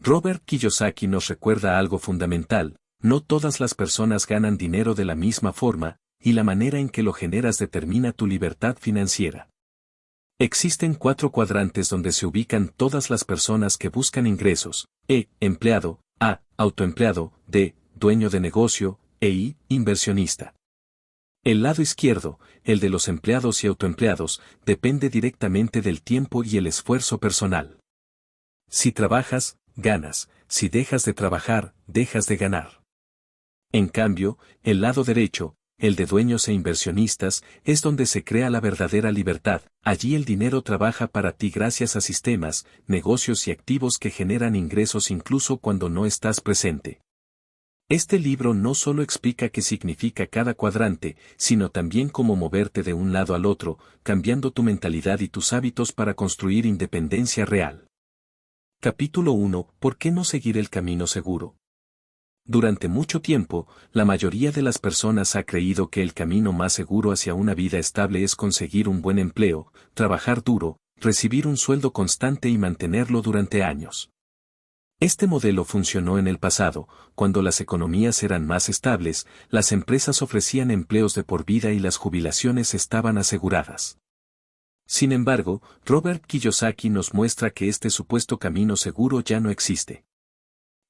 Robert Kiyosaki nos recuerda algo fundamental: no todas las personas ganan dinero de la misma forma, y la manera en que lo generas determina tu libertad financiera. Existen 4 cuadrantes donde se ubican todas las personas que buscan ingresos: E, empleado; A, autoempleado; D, dueño de negocio; e I, inversionista. El lado izquierdo, el de los empleados y autoempleados, depende directamente del tiempo y el esfuerzo personal. Si trabajas, ganas; si dejas de trabajar, dejas de ganar. En cambio, el lado derecho, el de dueños e inversionistas, es donde se crea la verdadera libertad. Allí el dinero trabaja para ti gracias a sistemas, negocios y activos que generan ingresos incluso cuando no estás presente. Este libro no solo explica qué significa cada cuadrante, sino también cómo moverte de un lado al otro, cambiando tu mentalidad y tus hábitos para construir independencia real. Capítulo 1. ¿Por qué no seguir el camino seguro? Durante mucho tiempo, la mayoría de las personas ha creído que el camino más seguro hacia una vida estable es conseguir un buen empleo, trabajar duro, recibir un sueldo constante y mantenerlo durante años. Este modelo funcionó en el pasado, cuando las economías eran más estables, las empresas ofrecían empleos de por vida y las jubilaciones estaban aseguradas. Sin embargo, Robert Kiyosaki nos muestra que este supuesto camino seguro ya no existe.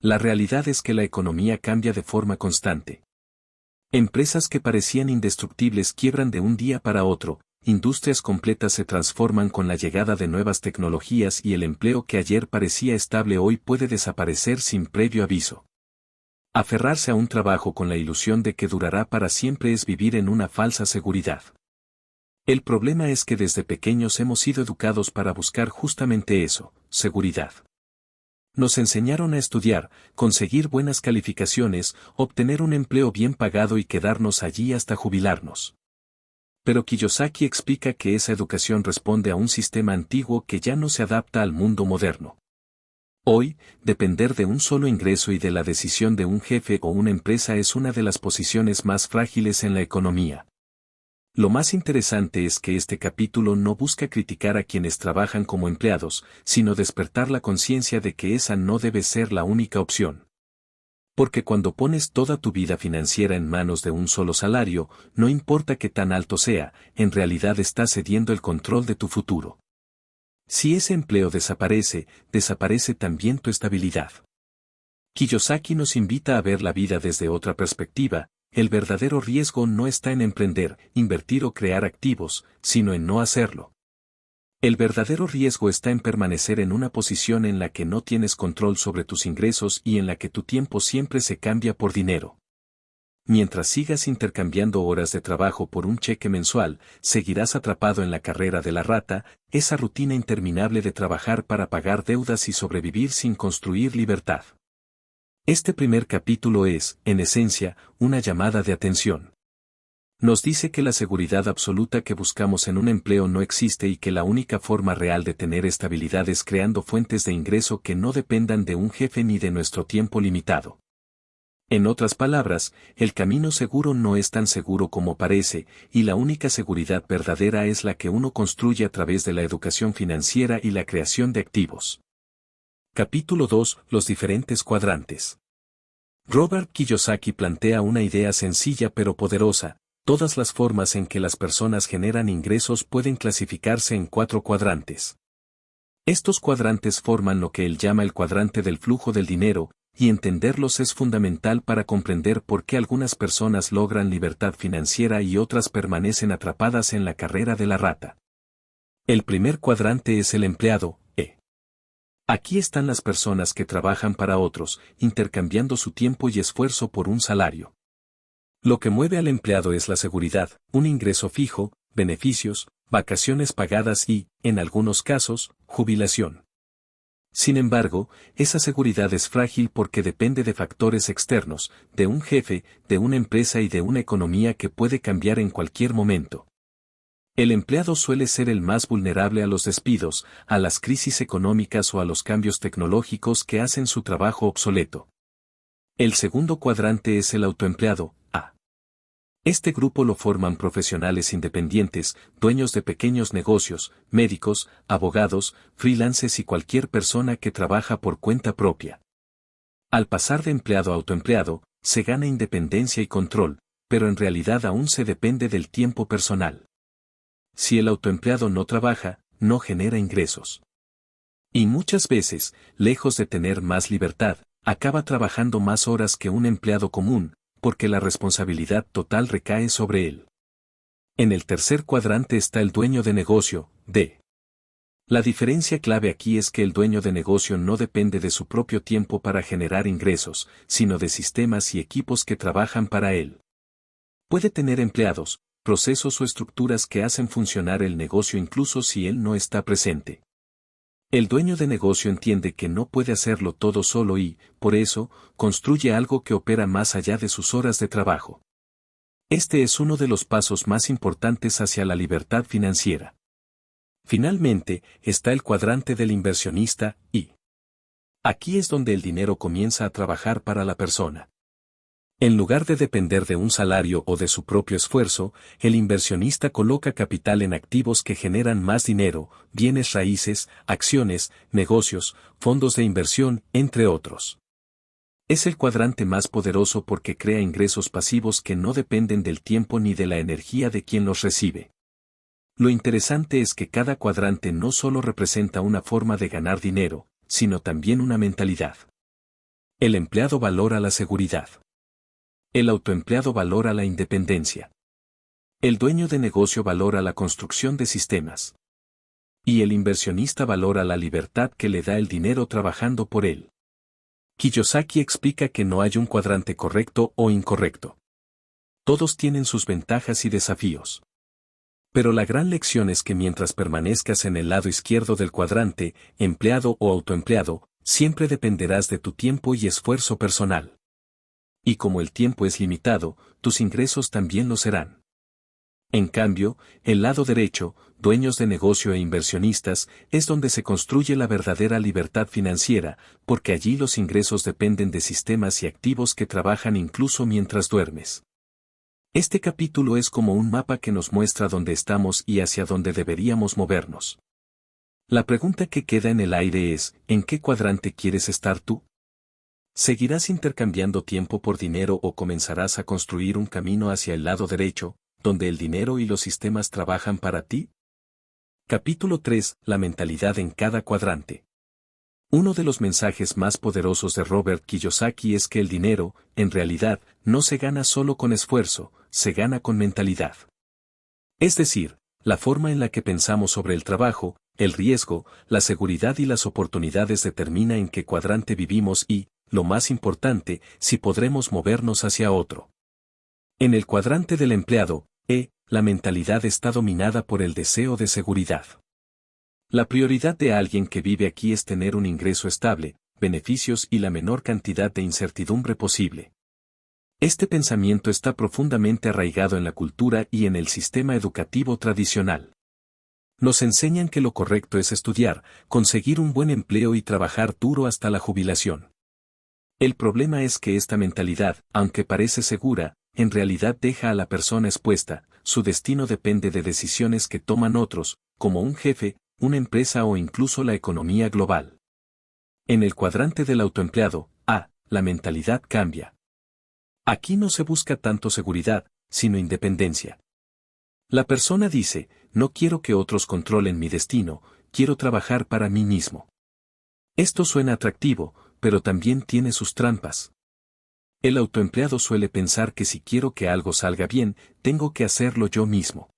La realidad es que la economía cambia de forma constante. Empresas que parecían indestructibles quiebran de un día para otro, industrias completas se transforman con la llegada de nuevas tecnologías y el empleo que ayer parecía estable hoy puede desaparecer sin previo aviso. Aferrarse a un trabajo con la ilusión de que durará para siempre es vivir en una falsa seguridad. El problema es que desde pequeños hemos sido educados para buscar justamente eso: seguridad. Nos enseñaron a estudiar, conseguir buenas calificaciones, obtener un empleo bien pagado y quedarnos allí hasta jubilarnos. Pero Kiyosaki explica que esa educación responde a un sistema antiguo que ya no se adapta al mundo moderno. Hoy, depender de un solo ingreso y de la decisión de un jefe o una empresa es una de las posiciones más frágiles en la economía. Lo más interesante es que este capítulo no busca criticar a quienes trabajan como empleados, sino despertar la conciencia de que esa no debe ser la única opción. Porque cuando pones toda tu vida financiera en manos de un solo salario, no importa qué tan alto sea, en realidad estás cediendo el control de tu futuro. Si ese empleo desaparece, desaparece también tu estabilidad. Kiyosaki nos invita a ver la vida desde otra perspectiva. El verdadero riesgo no está en emprender, invertir o crear activos, sino en no hacerlo. El verdadero riesgo está en permanecer en una posición en la que no tienes control sobre tus ingresos y en la que tu tiempo siempre se cambia por dinero. Mientras sigas intercambiando horas de trabajo por un cheque mensual, seguirás atrapado en la carrera de la rata, esa rutina interminable de trabajar para pagar deudas y sobrevivir sin construir libertad. Este primer capítulo es, en esencia, una llamada de atención. Nos dice que la seguridad absoluta que buscamos en un empleo no existe y que la única forma real de tener estabilidad es creando fuentes de ingreso que no dependan de un jefe ni de nuestro tiempo limitado. En otras palabras, el camino seguro no es tan seguro como parece, y la única seguridad verdadera es la que uno construye a través de la educación financiera y la creación de activos. Capítulo 2. Los diferentes cuadrantes. Robert Kiyosaki plantea una idea sencilla pero poderosa: todas las formas en que las personas generan ingresos pueden clasificarse en 4 cuadrantes. Estos cuadrantes forman lo que él llama el cuadrante del flujo del dinero, y entenderlos es fundamental para comprender por qué algunas personas logran libertad financiera y otras permanecen atrapadas en la carrera de la rata. El primer cuadrante es el empleado, E. Aquí están las personas que trabajan para otros, intercambiando su tiempo y esfuerzo por un salario. Lo que mueve al empleado es la seguridad, un ingreso fijo, beneficios, vacaciones pagadas y, en algunos casos, jubilación. Sin embargo, esa seguridad es frágil porque depende de factores externos, de un jefe, de una empresa y de una economía que puede cambiar en cualquier momento. El empleado suele ser el más vulnerable a los despidos, a las crisis económicas o a los cambios tecnológicos que hacen su trabajo obsoleto. El segundo cuadrante es el autoempleado, A. Este grupo lo forman profesionales independientes, dueños de pequeños negocios, médicos, abogados, freelancers y cualquier persona que trabaja por cuenta propia. Al pasar de empleado a autoempleado, se gana independencia y control, pero en realidad aún se depende del tiempo personal. Si el autoempleado no trabaja, no genera ingresos. Y muchas veces, lejos de tener más libertad, acaba trabajando más horas que un empleado común, porque la responsabilidad total recae sobre él. En el tercer cuadrante está el dueño de negocio, D. La diferencia clave aquí es que el dueño de negocio no depende de su propio tiempo para generar ingresos, sino de sistemas y equipos que trabajan para él. Puede tener empleados, procesos o estructuras que hacen funcionar el negocio incluso si él no está presente. El dueño de negocio entiende que no puede hacerlo todo solo y, por eso, construye algo que opera más allá de sus horas de trabajo. Este es uno de los pasos más importantes hacia la libertad financiera. Finalmente, está el cuadrante del inversionista, y aquí es donde el dinero comienza a trabajar para la persona. En lugar de depender de un salario o de su propio esfuerzo, el inversionista coloca capital en activos que generan más dinero, bienes raíces, acciones, negocios, fondos de inversión, entre otros. Es el cuadrante más poderoso porque crea ingresos pasivos que no dependen del tiempo ni de la energía de quien los recibe. Lo interesante es que cada cuadrante no solo representa una forma de ganar dinero, sino también una mentalidad. El empleado valora la seguridad. El autoempleado valora la independencia. El dueño de negocio valora la construcción de sistemas. Y el inversionista valora la libertad que le da el dinero trabajando por él. Kiyosaki explica que no hay un cuadrante correcto o incorrecto. Todos tienen sus ventajas y desafíos. Pero la gran lección es que mientras permanezcas en el lado izquierdo del cuadrante, empleado o autoempleado, siempre dependerás de tu tiempo y esfuerzo personal. Y como el tiempo es limitado, tus ingresos también lo serán. En cambio, el lado derecho, dueños de negocio e inversionistas, es donde se construye la verdadera libertad financiera, porque allí los ingresos dependen de sistemas y activos que trabajan incluso mientras duermes. Este capítulo es como un mapa que nos muestra dónde estamos y hacia dónde deberíamos movernos. La pregunta que queda en el aire es, ¿en qué cuadrante quieres estar tú? ¿Seguirás intercambiando tiempo por dinero o comenzarás a construir un camino hacia el lado derecho, donde el dinero y los sistemas trabajan para ti? Capítulo 3. La mentalidad en cada cuadrante. Uno de los mensajes más poderosos de Robert Kiyosaki es que el dinero, en realidad, no se gana solo con esfuerzo, se gana con mentalidad. Es decir, la forma en la que pensamos sobre el trabajo, el riesgo, la seguridad y las oportunidades determina en qué cuadrante vivimos y, lo más importante, si podremos movernos hacia otro. En el cuadrante del empleado, la mentalidad está dominada por el deseo de seguridad. La prioridad de alguien que vive aquí es tener un ingreso estable, beneficios y la menor cantidad de incertidumbre posible. Este pensamiento está profundamente arraigado en la cultura y en el sistema educativo tradicional. Nos enseñan que lo correcto es estudiar, conseguir un buen empleo y trabajar duro hasta la jubilación. El problema es que esta mentalidad, aunque parece segura, en realidad deja a la persona expuesta, su destino depende de decisiones que toman otros, como un jefe, una empresa o incluso la economía global. En el cuadrante del autoempleado, la mentalidad cambia. Aquí no se busca tanto seguridad, sino independencia. La persona dice, no quiero que otros controlen mi destino, quiero trabajar para mí mismo. Esto suena atractivo, pero también tiene sus trampas. El autoempleado suele pensar que si quiero que algo salga bien, tengo que hacerlo yo mismo.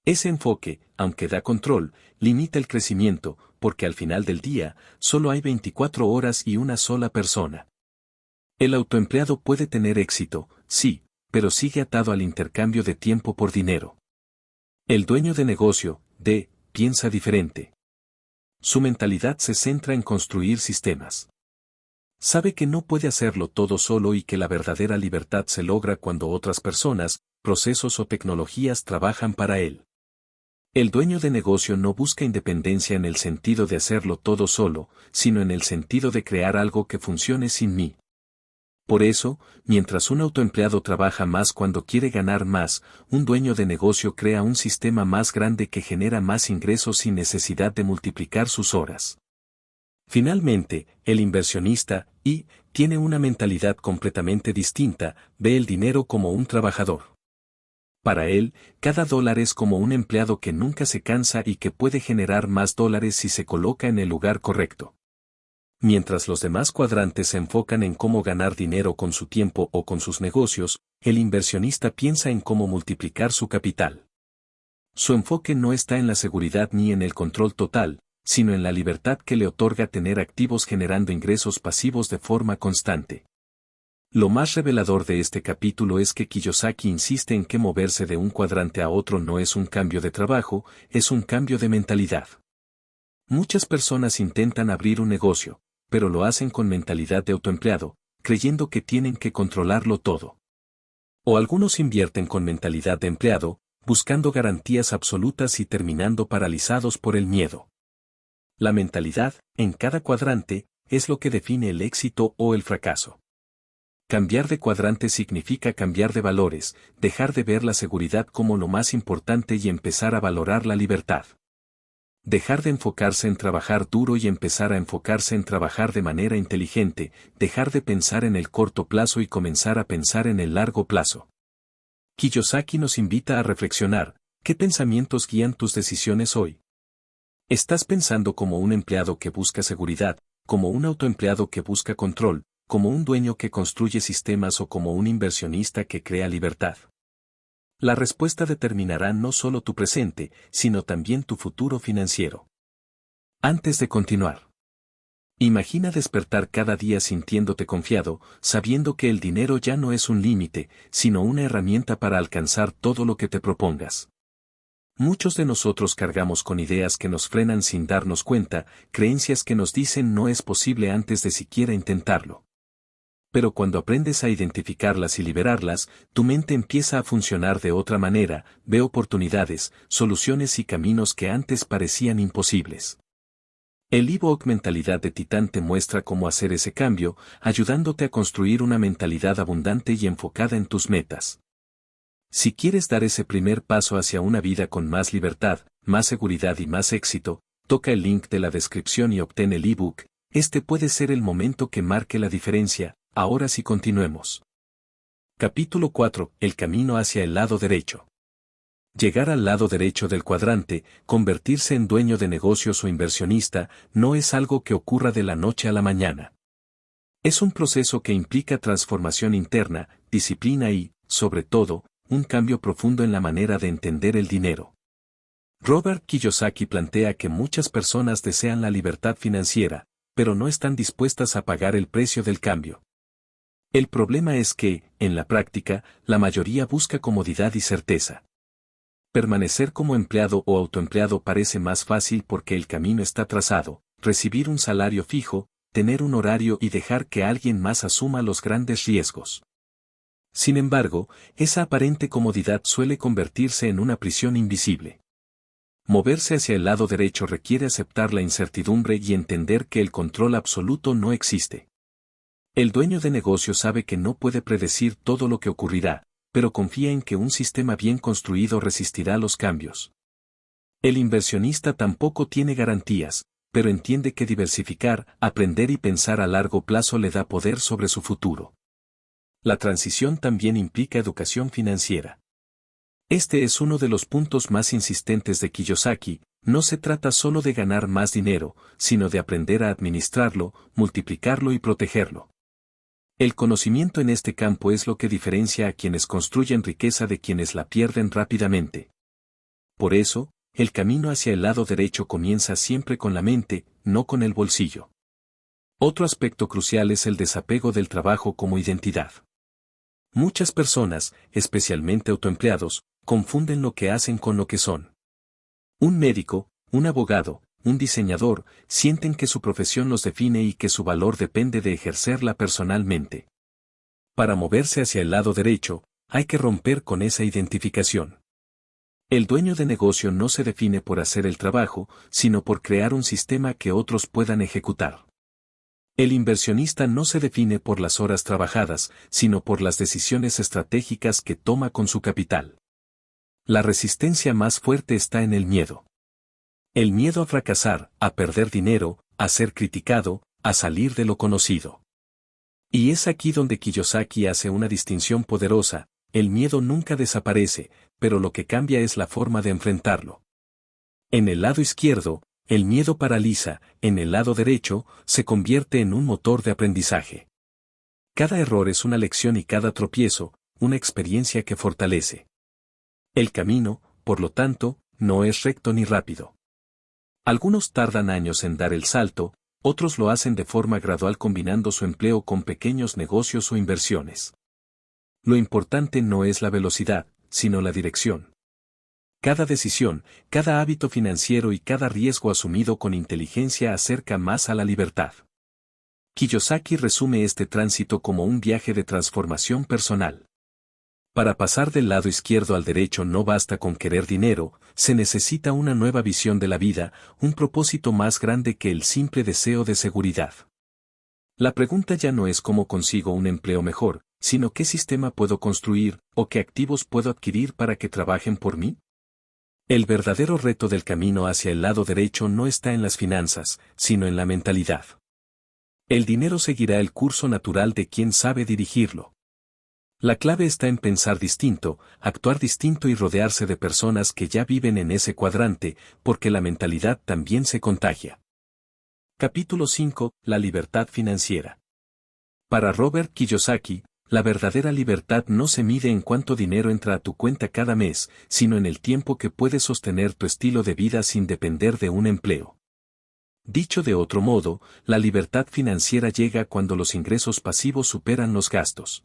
Ese enfoque, aunque da control, limita el crecimiento, porque al final del día, solo hay 24 horas y una sola persona. El autoempleado puede tener éxito, sí, pero sigue atado al intercambio de tiempo por dinero. El dueño de negocio, piensa diferente. Su mentalidad se centra en construir sistemas. Sabe que no puede hacerlo todo solo y que la verdadera libertad se logra cuando otras personas, procesos o tecnologías trabajan para él. El dueño de negocio no busca independencia en el sentido de hacerlo todo solo, sino en el sentido de crear algo que funcione sin mí. Por eso, mientras un autoempleado trabaja más cuando quiere ganar más, un dueño de negocio crea un sistema más grande que genera más ingresos sin necesidad de multiplicar sus horas. Finalmente, el inversionista, tiene una mentalidad completamente distinta, ve el dinero como un trabajador. Para él, cada dólar es como un empleado que nunca se cansa y que puede generar más dólares si se coloca en el lugar correcto. Mientras los demás cuadrantes se enfocan en cómo ganar dinero con su tiempo o con sus negocios, el inversionista piensa en cómo multiplicar su capital. Su enfoque no está en la seguridad ni en el control total, sino en la libertad que le otorga tener activos generando ingresos pasivos de forma constante. Lo más revelador de este capítulo es que Kiyosaki insiste en que moverse de un cuadrante a otro no es un cambio de trabajo, es un cambio de mentalidad. Muchas personas intentan abrir un negocio, pero lo hacen con mentalidad de autoempleado, creyendo que tienen que controlarlo todo. O algunos invierten con mentalidad de empleado, buscando garantías absolutas y terminando paralizados por el miedo. La mentalidad, en cada cuadrante, es lo que define el éxito o el fracaso. Cambiar de cuadrante significa cambiar de valores, dejar de ver la seguridad como lo más importante y empezar a valorar la libertad. Dejar de enfocarse en trabajar duro y empezar a enfocarse en trabajar de manera inteligente, dejar de pensar en el corto plazo y comenzar a pensar en el largo plazo. Kiyosaki nos invita a reflexionar, ¿qué pensamientos guían tus decisiones hoy? ¿Estás pensando como un empleado que busca seguridad, como un autoempleado que busca control, como un dueño que construye sistemas o como un inversionista que crea libertad? La respuesta determinará no solo tu presente, sino también tu futuro financiero. Antes de continuar, imagina despertar cada día sintiéndote confiado, sabiendo que el dinero ya no es un límite, sino una herramienta para alcanzar todo lo que te propongas. Muchos de nosotros cargamos con ideas que nos frenan sin darnos cuenta, creencias que nos dicen no es posible antes de siquiera intentarlo. Pero cuando aprendes a identificarlas y liberarlas, tu mente empieza a funcionar de otra manera, ve oportunidades, soluciones y caminos que antes parecían imposibles. El ebook Mentalidad de Titán te muestra cómo hacer ese cambio, ayudándote a construir una mentalidad abundante y enfocada en tus metas. Si quieres dar ese primer paso hacia una vida con más libertad, más seguridad y más éxito, toca el link de la descripción y obtén el ebook. Este puede ser el momento que marque la diferencia. Ahora sí continuemos. Capítulo 4. El camino hacia el lado derecho. Llegar al lado derecho del cuadrante, convertirse en dueño de negocios o inversionista, no es algo que ocurra de la noche a la mañana. Es un proceso que implica transformación interna, disciplina y, sobre todo, un cambio profundo en la manera de entender el dinero. Robert Kiyosaki plantea que muchas personas desean la libertad financiera, pero no están dispuestas a pagar el precio del cambio. El problema es que, en la práctica, la mayoría busca comodidad y certeza. Permanecer como empleado o autoempleado parece más fácil porque el camino está trazado, recibir un salario fijo, tener un horario y dejar que alguien más asuma los grandes riesgos. Sin embargo, esa aparente comodidad suele convertirse en una prisión invisible. Moverse hacia el lado derecho requiere aceptar la incertidumbre y entender que el control absoluto no existe. El dueño de negocio sabe que no puede predecir todo lo que ocurrirá, pero confía en que un sistema bien construido resistirá los cambios. El inversionista tampoco tiene garantías, pero entiende que diversificar, aprender y pensar a largo plazo le da poder sobre su futuro. La transición también implica educación financiera. Este es uno de los puntos más insistentes de Kiyosaki. No se trata solo de ganar más dinero, sino de aprender a administrarlo, multiplicarlo y protegerlo. El conocimiento en este campo es lo que diferencia a quienes construyen riqueza de quienes la pierden rápidamente. Por eso, el camino hacia el lado derecho comienza siempre con la mente, no con el bolsillo. Otro aspecto crucial es el desapego del trabajo como identidad. Muchas personas, especialmente autoempleados, confunden lo que hacen con lo que son. Un médico, un abogado, un diseñador, sienten que su profesión los define y que su valor depende de ejercerla personalmente. Para moverse hacia el lado derecho, hay que romper con esa identificación. El dueño de negocio no se define por hacer el trabajo, sino por crear un sistema que otros puedan ejecutar. El inversionista no se define por las horas trabajadas, sino por las decisiones estratégicas que toma con su capital. La resistencia más fuerte está en el miedo. El miedo a fracasar, a perder dinero, a ser criticado, a salir de lo conocido. Y es aquí donde Kiyosaki hace una distinción poderosa: el miedo nunca desaparece, pero lo que cambia es la forma de enfrentarlo. En el lado izquierdo, el miedo paraliza; en el lado derecho, se convierte en un motor de aprendizaje. Cada error es una lección y cada tropiezo, una experiencia que fortalece. El camino, por lo tanto, no es recto ni rápido. Algunos tardan años en dar el salto, otros lo hacen de forma gradual combinando su empleo con pequeños negocios o inversiones. Lo importante no es la velocidad, sino la dirección. Cada decisión, cada hábito financiero y cada riesgo asumido con inteligencia acerca más a la libertad. Kiyosaki resume este tránsito como un viaje de transformación personal. Para pasar del lado izquierdo al derecho no basta con querer dinero, se necesita una nueva visión de la vida, un propósito más grande que el simple deseo de seguridad. La pregunta ya no es cómo consigo un empleo mejor, sino qué sistema puedo construir, o qué activos puedo adquirir para que trabajen por mí. El verdadero reto del camino hacia el lado derecho no está en las finanzas, sino en la mentalidad. El dinero seguirá el curso natural de quien sabe dirigirlo. La clave está en pensar distinto, actuar distinto y rodearse de personas que ya viven en ese cuadrante, porque la mentalidad también se contagia. Capítulo 5. La libertad financiera. Para Robert Kiyosaki, la verdadera libertad no se mide en cuánto dinero entra a tu cuenta cada mes, sino en el tiempo que puedes sostener tu estilo de vida sin depender de un empleo. Dicho de otro modo, la libertad financiera llega cuando los ingresos pasivos superan los gastos.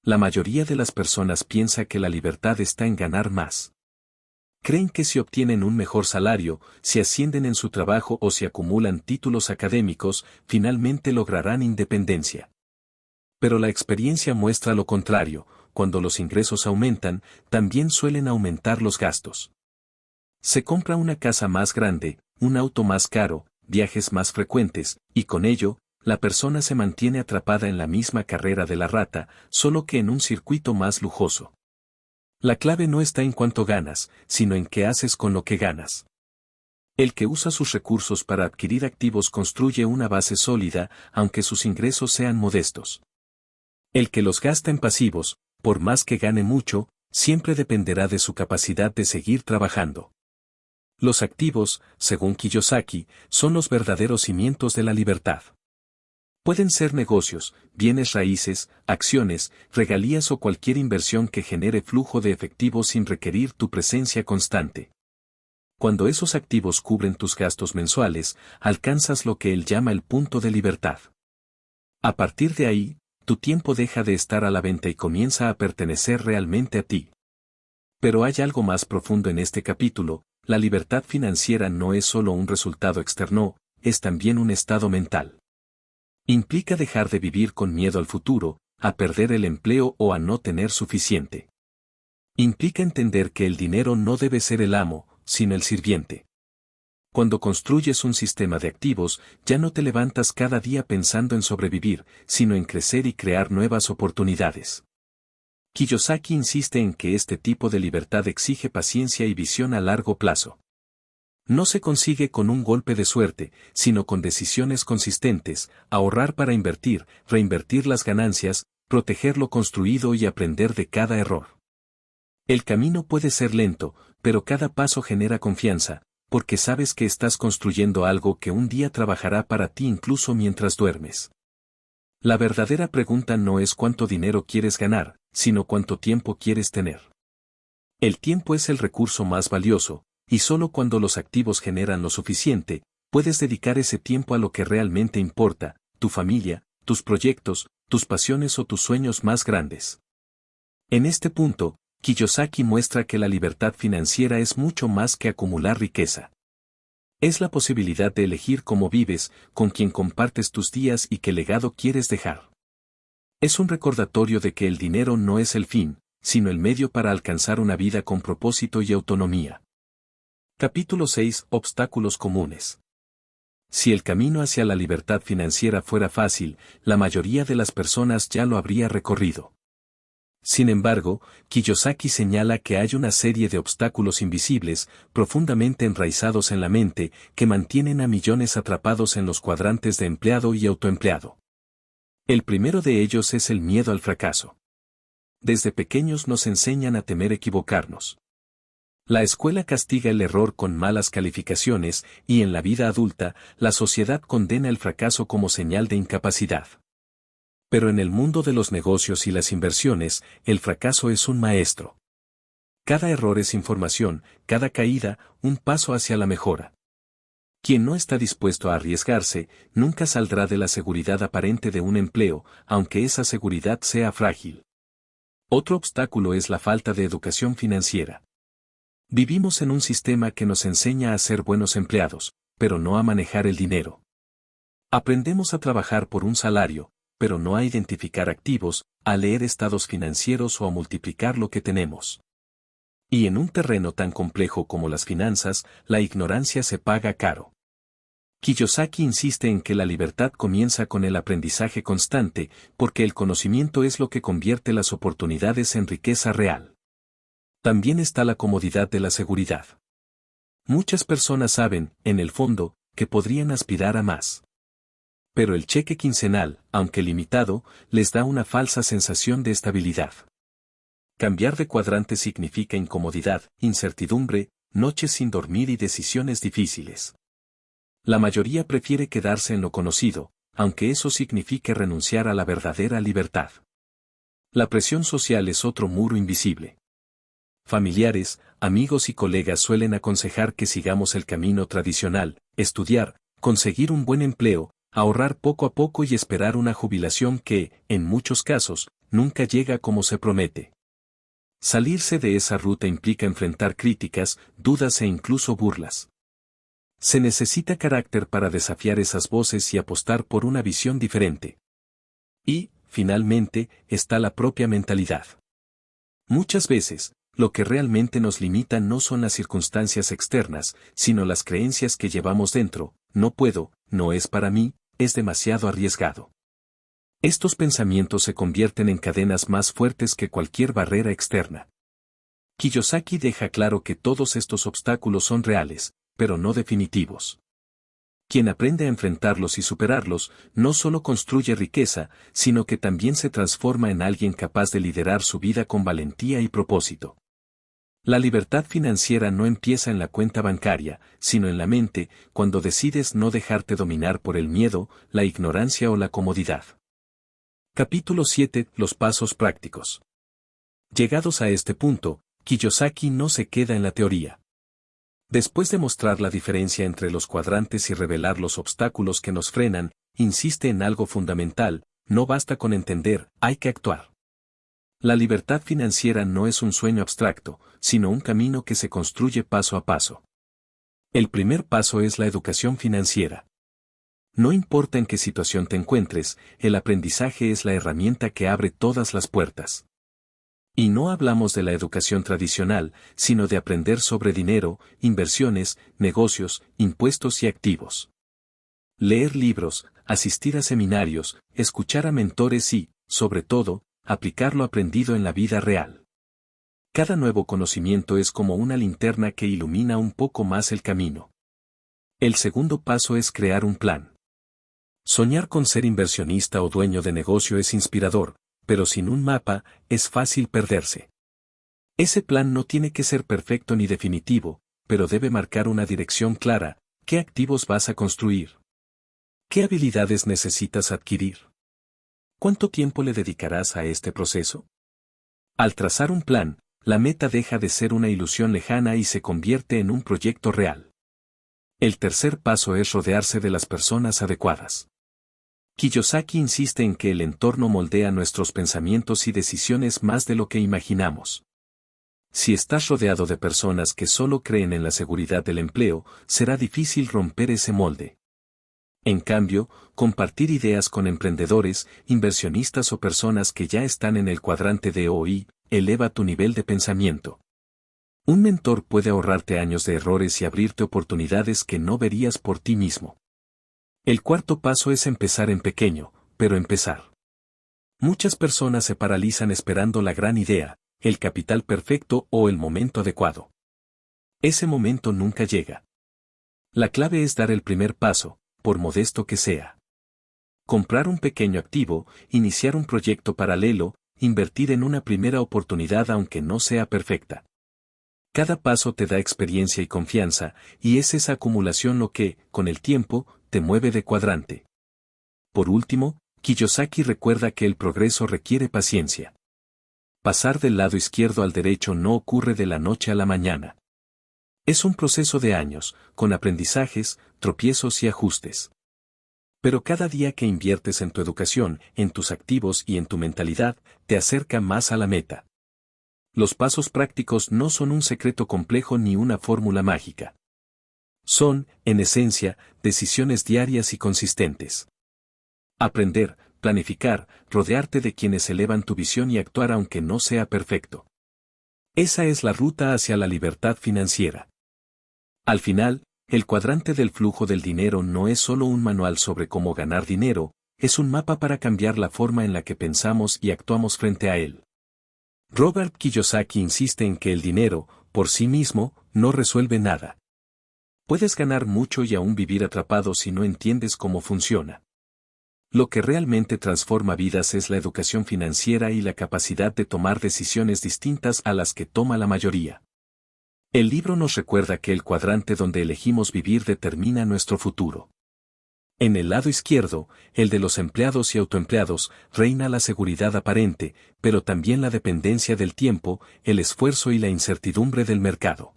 La mayoría de las personas piensa que la libertad está en ganar más. Creen que si obtienen un mejor salario, si ascienden en su trabajo o si acumulan títulos académicos, finalmente lograrán independencia. Pero la experiencia muestra lo contrario: cuando los ingresos aumentan, también suelen aumentar los gastos. Se compra una casa más grande, un auto más caro, viajes más frecuentes, y con ello, la persona se mantiene atrapada en la misma carrera de la rata, solo que en un circuito más lujoso. La clave no está en cuánto ganas, sino en qué haces con lo que ganas. El que usa sus recursos para adquirir activos construye una base sólida, aunque sus ingresos sean modestos. El que los gasta en pasivos, por más que gane mucho, siempre dependerá de su capacidad de seguir trabajando. Los activos, según Kiyosaki, son los verdaderos cimientos de la libertad. Pueden ser negocios, bienes raíces, acciones, regalías o cualquier inversión que genere flujo de efectivo sin requerir tu presencia constante. Cuando esos activos cubren tus gastos mensuales, alcanzas lo que él llama el punto de libertad. A partir de ahí, tu tiempo deja de estar a la venta y comienza a pertenecer realmente a ti. Pero hay algo más profundo en este capítulo: la libertad financiera no es solo un resultado externo, es también un estado mental. Implica dejar de vivir con miedo al futuro, a perder el empleo o a no tener suficiente. Implica entender que el dinero no debe ser el amo, sino el sirviente. Cuando construyes un sistema de activos, ya no te levantas cada día pensando en sobrevivir, sino en crecer y crear nuevas oportunidades. Kiyosaki insiste en que este tipo de libertad exige paciencia y visión a largo plazo. No se consigue con un golpe de suerte, sino con decisiones consistentes: ahorrar para invertir, reinvertir las ganancias, proteger lo construido y aprender de cada error. El camino puede ser lento, pero cada paso genera confianza, porque sabes que estás construyendo algo que un día trabajará para ti incluso mientras duermes. La verdadera pregunta no es cuánto dinero quieres ganar, sino cuánto tiempo quieres tener. El tiempo es el recurso más valioso, y solo cuando los activos generan lo suficiente, puedes dedicar ese tiempo a lo que realmente importa: tu familia, tus proyectos, tus pasiones o tus sueños más grandes. En este punto, Kiyosaki muestra que la libertad financiera es mucho más que acumular riqueza. Es la posibilidad de elegir cómo vives, con quién compartes tus días y qué legado quieres dejar. Es un recordatorio de que el dinero no es el fin, sino el medio para alcanzar una vida con propósito y autonomía. Capítulo 6. Obstáculos comunes. Si el camino hacia la libertad financiera fuera fácil, la mayoría de las personas ya lo habría recorrido. Sin embargo, Kiyosaki señala que hay una serie de obstáculos invisibles, profundamente enraizados en la mente, que mantienen a millones atrapados en los cuadrantes de empleado y autoempleado. El primero de ellos es el miedo al fracaso. Desde pequeños nos enseñan a temer equivocarnos. La escuela castiga el error con malas calificaciones y en la vida adulta, la sociedad condena el fracaso como señal de incapacidad. Pero en el mundo de los negocios y las inversiones, el fracaso es un maestro. Cada error es información, cada caída, un paso hacia la mejora. Quien no está dispuesto a arriesgarse, nunca saldrá de la seguridad aparente de un empleo, aunque esa seguridad sea frágil. Otro obstáculo es la falta de educación financiera. Vivimos en un sistema que nos enseña a ser buenos empleados, pero no a manejar el dinero. Aprendemos a trabajar por un salario, pero no a identificar activos, a leer estados financieros o a multiplicar lo que tenemos. Y en un terreno tan complejo como las finanzas, la ignorancia se paga caro. Kiyosaki insiste en que la libertad comienza con el aprendizaje constante, porque el conocimiento es lo que convierte las oportunidades en riqueza real. También está la comodidad de la seguridad. Muchas personas saben, en el fondo, que podrían aspirar a más. Pero el cheque quincenal, aunque limitado, les da una falsa sensación de estabilidad. Cambiar de cuadrante significa incomodidad, incertidumbre, noches sin dormir y decisiones difíciles. La mayoría prefiere quedarse en lo conocido, aunque eso signifique renunciar a la verdadera libertad. La presión social es otro muro invisible. Familiares, amigos y colegas suelen aconsejar que sigamos el camino tradicional, estudiar, conseguir un buen empleo, ahorrar poco a poco y esperar una jubilación que, en muchos casos, nunca llega como se promete. Salirse de esa ruta implica enfrentar críticas, dudas e incluso burlas. Se necesita carácter para desafiar esas voces y apostar por una visión diferente. Y, finalmente, está la propia mentalidad. Muchas veces, lo que realmente nos limita no son las circunstancias externas, sino las creencias que llevamos dentro: no puedo, no es para mí, es demasiado arriesgado. Estos pensamientos se convierten en cadenas más fuertes que cualquier barrera externa. Kiyosaki deja claro que todos estos obstáculos son reales, pero no definitivos. Quien aprende a enfrentarlos y superarlos, no solo construye riqueza, sino que también se transforma en alguien capaz de liderar su vida con valentía y propósito. La libertad financiera no empieza en la cuenta bancaria, sino en la mente, cuando decides no dejarte dominar por el miedo, la ignorancia o la comodidad. Capítulo 7. Los pasos prácticos. Llegados a este punto, Kiyosaki no se queda en la teoría. Después de mostrar la diferencia entre los cuadrantes y revelar los obstáculos que nos frenan, insiste en algo fundamental: no basta con entender, hay que actuar. La libertad financiera no es un sueño abstracto, sino un camino que se construye paso a paso. El primer paso es la educación financiera. No importa en qué situación te encuentres, el aprendizaje es la herramienta que abre todas las puertas. Y no hablamos de la educación tradicional, sino de aprender sobre dinero, inversiones, negocios, impuestos y activos. Leer libros, asistir a seminarios, escuchar a mentores y, sobre todo, aplicar lo aprendido en la vida real. Cada nuevo conocimiento es como una linterna que ilumina un poco más el camino. El segundo paso es crear un plan. Soñar con ser inversionista o dueño de negocio es inspirador, pero sin un mapa, es fácil perderse. Ese plan no tiene que ser perfecto ni definitivo, pero debe marcar una dirección clara: ¿qué activos vas a construir? ¿Qué habilidades necesitas adquirir? ¿Cuánto tiempo le dedicarás a este proceso? Al trazar un plan, la meta deja de ser una ilusión lejana y se convierte en un proyecto real. El tercer paso es rodearse de las personas adecuadas. Kiyosaki insiste en que el entorno moldea nuestros pensamientos y decisiones más de lo que imaginamos. Si estás rodeado de personas que solo creen en la seguridad del empleo, será difícil romper ese molde. En cambio, compartir ideas con emprendedores, inversionistas o personas que ya están en el cuadrante de OI, eleva tu nivel de pensamiento. Un mentor puede ahorrarte años de errores y abrirte oportunidades que no verías por ti mismo. El cuarto paso es empezar en pequeño, pero empezar. Muchas personas se paralizan esperando la gran idea, el capital perfecto o el momento adecuado. Ese momento nunca llega. La clave es dar el primer paso, por modesto que sea. Comprar un pequeño activo, iniciar un proyecto paralelo, invertir en una primera oportunidad aunque no sea perfecta. Cada paso te da experiencia y confianza, y es esa acumulación lo que, con el tiempo, te mueve de cuadrante. Por último, Kiyosaki recuerda que el progreso requiere paciencia. Pasar del lado izquierdo al derecho no ocurre de la noche a la mañana. Es un proceso de años, con aprendizajes, tropiezos y ajustes. Pero cada día que inviertes en tu educación, en tus activos y en tu mentalidad, te acerca más a la meta. Los pasos prácticos no son un secreto complejo ni una fórmula mágica. Son, en esencia, decisiones diarias y consistentes. Aprender, planificar, rodearte de quienes elevan tu visión y actuar aunque no sea perfecto. Esa es la ruta hacia la libertad financiera. Al final, el cuadrante del flujo del dinero no es solo un manual sobre cómo ganar dinero, es un mapa para cambiar la forma en la que pensamos y actuamos frente a él. Robert Kiyosaki insiste en que el dinero, por sí mismo, no resuelve nada. Puedes ganar mucho y aún vivir atrapado si no entiendes cómo funciona. Lo que realmente transforma vidas es la educación financiera y la capacidad de tomar decisiones distintas a las que toma la mayoría. El libro nos recuerda que el cuadrante donde elegimos vivir determina nuestro futuro. En el lado izquierdo, el de los empleados y autoempleados, reina la seguridad aparente, pero también la dependencia del tiempo, el esfuerzo y la incertidumbre del mercado.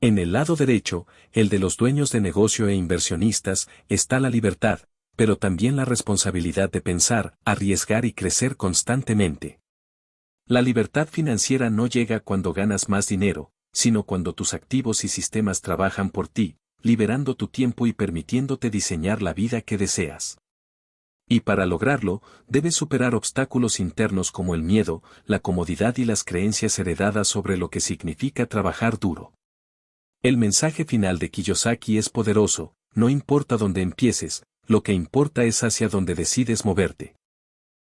En el lado derecho, el de los dueños de negocio e inversionistas, está la libertad, pero también la responsabilidad de pensar, arriesgar y crecer constantemente. La libertad financiera no llega cuando ganas más dinero, sino cuando tus activos y sistemas trabajan por ti, liberando tu tiempo y permitiéndote diseñar la vida que deseas. Y para lograrlo, debes superar obstáculos internos como el miedo, la comodidad y las creencias heredadas sobre lo que significa trabajar duro. El mensaje final de Kiyosaki es poderoso: no importa dónde empieces, lo que importa es hacia dónde decides moverte.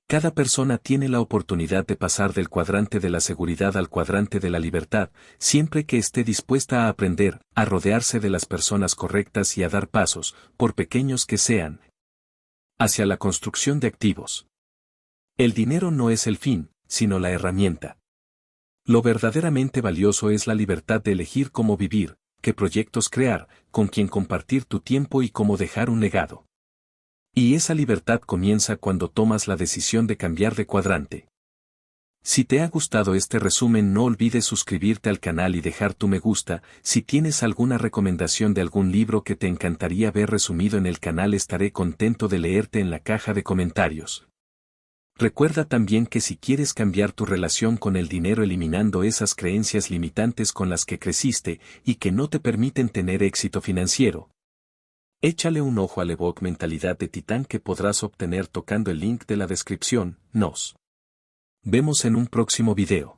Cada persona tiene la oportunidad de pasar del cuadrante de la seguridad al cuadrante de la libertad, siempre que esté dispuesta a aprender, a rodearse de las personas correctas y a dar pasos, por pequeños que sean, hacia la construcción de activos. El dinero no es el fin, sino la herramienta. Lo verdaderamente valioso es la libertad de elegir cómo vivir, qué proyectos crear, con quién compartir tu tiempo y cómo dejar un legado. Y esa libertad comienza cuando tomas la decisión de cambiar de cuadrante. Si te ha gustado este resumen, no olvides suscribirte al canal y dejar tu me gusta. Si tienes alguna recomendación de algún libro que te encantaría ver resumido en el canal, estaré contento de leerte en la caja de comentarios. Recuerda también que si quieres cambiar tu relación con el dinero eliminando esas creencias limitantes con las que creciste y que no te permiten tener éxito financiero, échale un ojo al ebook Mentalidad de Titán que podrás obtener tocando el link de la descripción. Nos vemos en un próximo video.